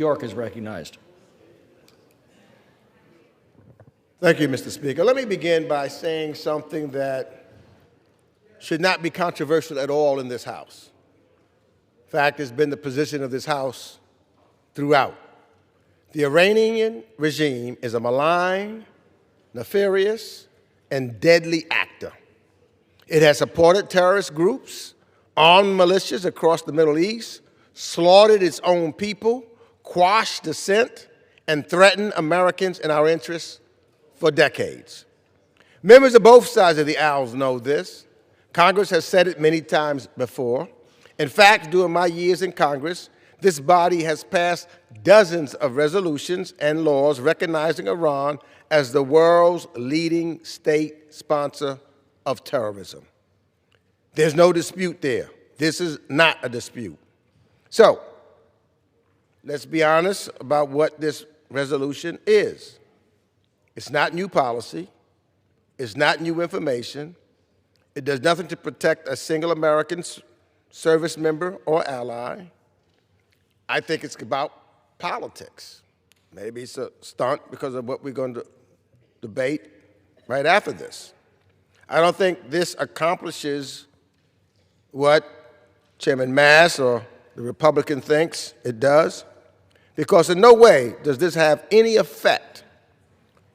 York is recognized. Thank you, Mr. Speaker. Let me begin by saying something that should not be controversial at all in this House. In fact, it's been the position of this House throughout. The Iranian regime is a malign, nefarious, and deadly actor. It has supported terrorist groups, armed militias across the Middle East, slaughtered its own people, quashed dissent, and threatened Americans and our interests for decades. Members of both sides of the aisle know this. Congress has said it many times before. In fact, during my years in Congress, this body has passed dozens of resolutions and laws recognizing Iran as the world's leading state sponsor of terrorism. There's no dispute there. This is not a dispute. So, let's be honest about what this resolution is. It's not new policy. It's not new information. It does nothing to protect a single American service member or ally. I think it's about politics. Maybe it's a stunt because of what we're going to debate right after this. I don't think this accomplishes what Chairman Mass or the Republican thinks it does, because in no way does this have any effect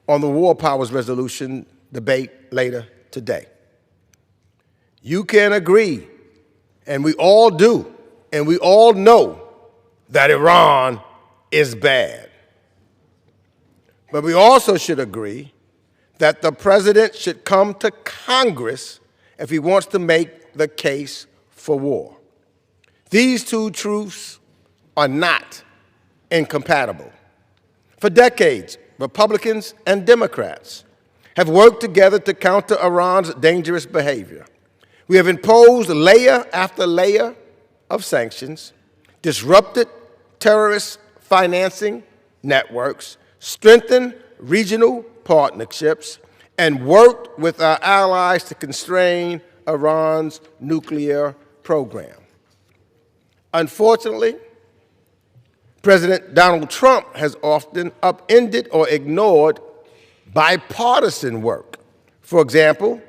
on the War Powers Resolution debate later today. You can agree, and we all do, and we all know that Iran is bad. But we also should agree that the president should come to Congress if he wants to make the case for war. These two truths are not incompatible. For decades, Republicans and Democrats have worked together to counter Iran's dangerous behavior. We have imposed layer after layer of sanctions, disrupted terrorist financing networks, strengthened regional partnerships, and worked with our allies to constrain Iran's nuclear program. Unfortunately, President Donald Trump has often upended or ignored bipartisan work. For example,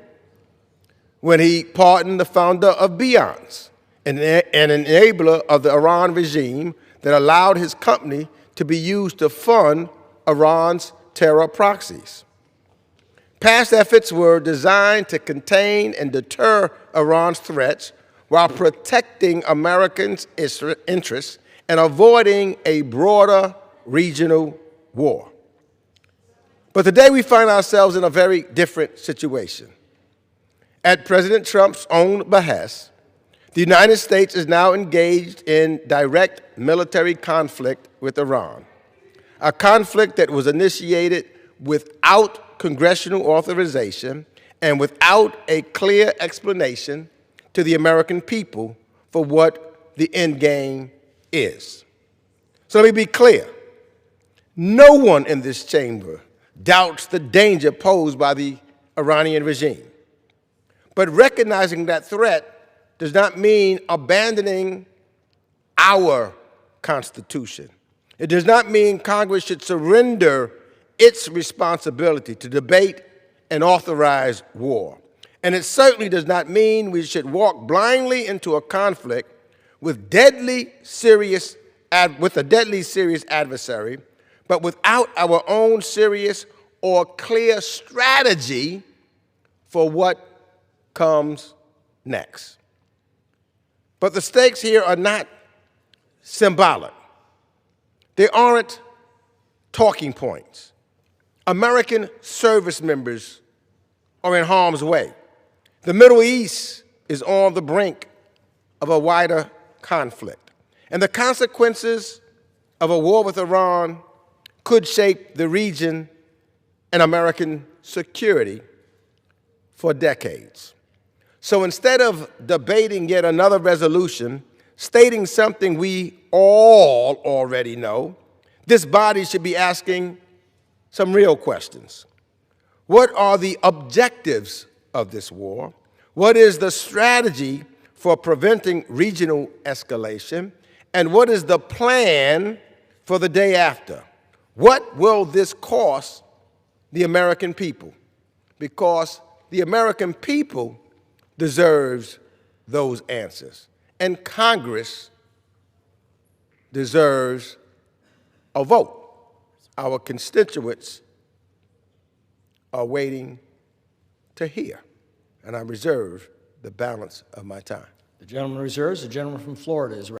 when he pardoned the founder of Beyonce, an enabler of the Iran regime that allowed his company to be used to fund Iran's terror proxies. Past efforts were designed to contain and deter Iran's threats while protecting Americans' interests and avoiding a broader regional war. But today we find ourselves in a very different situation. At President Trump's own behest, the United States is now engaged in direct military conflict with Iran, a conflict that was initiated without congressional authorization and without a clear explanation to the American people for what the end game is. So let me be clear. No one in this chamber doubts the danger posed by the Iranian regime. But recognizing that threat does not mean abandoning our Constitution. It does not mean Congress should surrender its responsibility to debate and authorize war. And it certainly does not mean we should walk blindly into a conflict with a deadly serious adversary, but without our own serious or clear strategy for what comes next. But the stakes here are not symbolic. They aren't talking points. American service members are in harm's way. The Middle East is on the brink of a wider conflict. And the consequences of a war with Iran could shape the region and American security for decades. So instead of debating yet another resolution stating something we all already know, this body should be asking some real questions. What are the objectives of this war? What is the strategy for preventing regional escalation? And what is the plan for the day after. What will this cost the American people? Because the American people deserves those answers. And Congress deserves a vote. Our constituents are waiting to hear, and I reserve the balance of my time. The gentleman reserves. The gentleman from Florida is